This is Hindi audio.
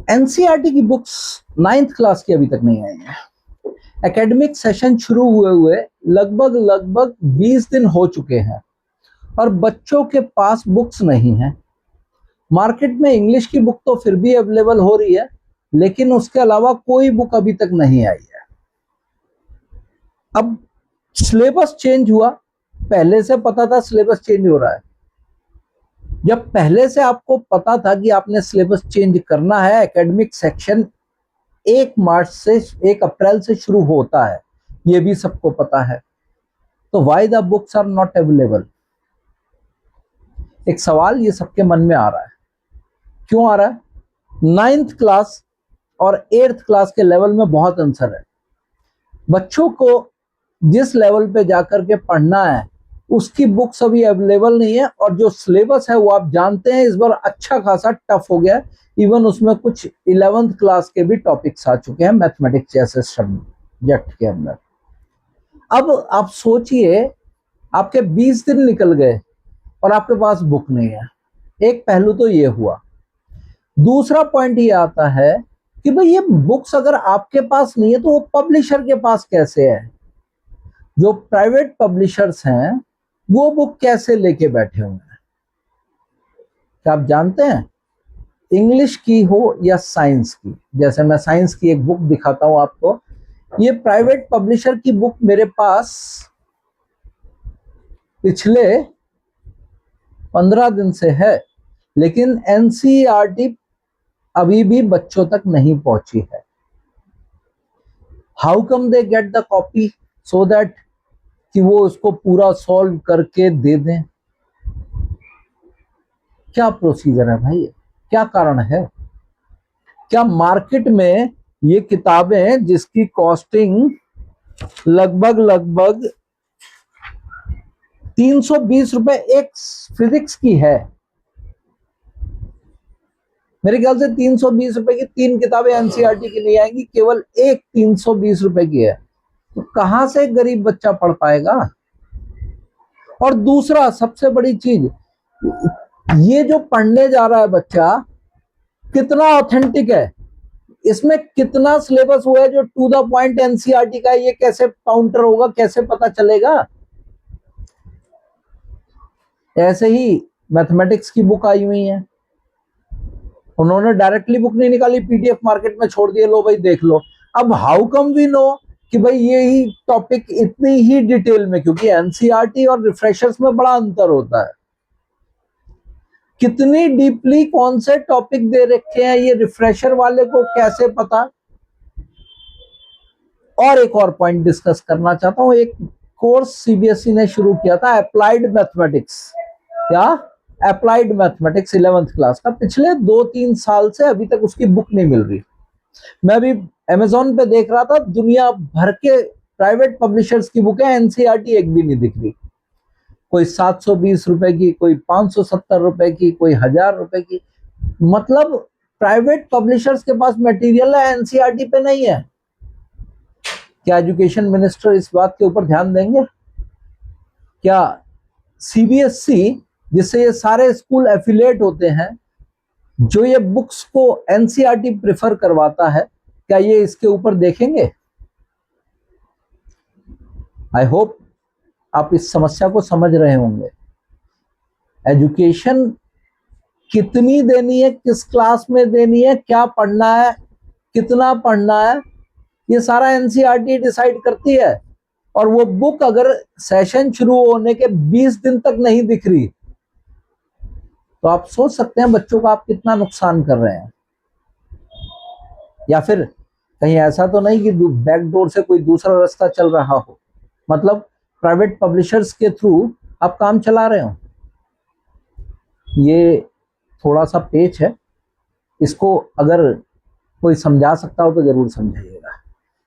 एनसीईआरटी की बुक्स 9th क्लास की अभी तक नहीं आई है। एकेडमिक सेशन शुरू हुए लगभग 20 दिन हो चुके हैं और बच्चों के पास बुक्स नहीं है। मार्केट में इंग्लिश की बुक तो फिर भी अवेलेबल हो रही है, लेकिन उसके अलावा कोई बुक अभी तक नहीं आई है। अब सिलेबस चेंज हुआ, पहले से पता था सिलेबस चेंज हो रहा है। जब पहले से आपको पता था कि आपने सिलेबस चेंज करना है, एकेडमिक सेक्शन 1 अप्रैल से शुरू होता है, ये भी सबको पता है, तो why the books are not available? एक सवाल ये सबके मन में आ रहा है। क्यों आ रहा है? 9th क्लास और 8th क्लास के लेवल में बहुत अंतर है। बच्चों को जिस लेवल पे जाकर के पढ़ना है उसकी बुक्स अभी अवेलेबल नहीं है, और जो सिलेबस है वो आप जानते हैं इस बार अच्छा खासा टफ हो गया है। इवन उसमें कुछ 11th क्लास के भी टॉपिक्स आ चुके हैं मैथमेटिक्स जैसे सब्जेक्ट के अंदर। अब आप सोचिए, आपके 20 दिन निकल गए और आपके पास बुक नहीं है। एक पहलू तो ये हुआ। दूसरा पॉइंट ये आता है कि भाई ये बुक्स अगर आपके पास नहीं है तो वो पब्लिशर के पास कैसे है? जो प्राइवेट पब्लिशर्स हैं वो बुक कैसे लेके बैठे हुए हैं? क्या आप जानते हैं? इंग्लिश की हो या साइंस की, जैसे मैं साइंस की एक बुक दिखाता हूं आपको। ये प्राइवेट पब्लिशर की बुक मेरे पास पिछले 15 दिन से है, लेकिन एनसीईआरटी अभी भी बच्चों तक नहीं पहुंची है। How come they get the copy so that कि वो उसको पूरा सॉल्व करके दे दें? क्या प्रोसीजर है भाई? क्या कारण है? क्या मार्केट में ये किताबें जिसकी कॉस्टिंग लगभग 320 रुपए एक फिजिक्स की है, मेरे ख्याल से 320 रुपए की 3 किताबें एनसीईआरटी की नहीं आएंगी, केवल एक 320 रुपए की है, तो कहां से गरीब बच्चा पढ़ पाएगा? और दूसरा सबसे बड़ी चीज, ये जो पढ़ने जा रहा है बच्चा कितना ऑथेंटिक है, इसमें कितना सिलेबस हुआ है जो टू द पॉइंट एनसीईआरटी का है, ये कैसे काउंटर होगा, कैसे पता चलेगा? ऐसे ही मैथमेटिक्स की बुक आई हुई है, उन्होंने डायरेक्टली बुक नहीं निकाली, पीडीएफ मार्केट में छोड़ दिए, लो भाई देख लो। अब हाउ कम वी नो कि भाई ये ही टॉपिक इतनी ही डिटेल में, क्योंकि एनसीईआरटी और रिफ्रेशर्स में बड़ा अंतर होता है। कितनी डीपली कौन से टॉपिक दे रखे हैं ये रिफ्रेशर वाले को कैसे पता? और एक और पॉइंट डिस्कस करना चाहता हूं। एक कोर्स सीबीएसई ने शुरू किया था, अप्लाइड मैथमेटिक्स। क्या? अप्लाइड मैथमेटिक्स 11th क्लास का। पिछले 2-3 साल से अभी तक उसकी बुक नहीं मिल रही। मैं भी अमेजोन पे देख रहा था, दुनिया भर के प्राइवेट पब्लिशर्स की बुक है, एनसीईआरटी एक भी नहीं दिख रही। कोई 720 रुपए की, कोई 570 रुपए की, कोई 1000 रुपए की। मतलब प्राइवेट पब्लिशर्स के पास मटेरियल है, एनसीईआरटी पे नहीं है। क्या एजुकेशन मिनिस्टर इस बात के ऊपर ध्यान देंगे? क्या सीबीएसई, जिससे ये सारे स्कूल एफिलिएट होते हैं, जो ये बुक्स को एनसीईआरटी प्रेफर करवाता है, क्या ये इसके ऊपर देखेंगे? आई होप आप इस समस्या को समझ रहे होंगे। एजुकेशन कितनी देनी है, किस क्लास में देनी है, क्या पढ़ना है, कितना पढ़ना है, ये सारा एनसीईआरटी डिसाइड करती है। और वो बुक अगर सेशन शुरू होने के 20 दिन तक नहीं दिख रही, तो आप सोच सकते हैं बच्चों का आप कितना नुकसान कर रहे हैं। या फिर कहीं ऐसा तो नहीं कि बैकडोर से कोई दूसरा रास्ता चल रहा हो, मतलब प्राइवेट पब्लिशर्स के थ्रू आप काम चला रहे हो। ये थोड़ा सा पेच है, इसको अगर कोई समझा सकता हो तो जरूर समझाइएगा।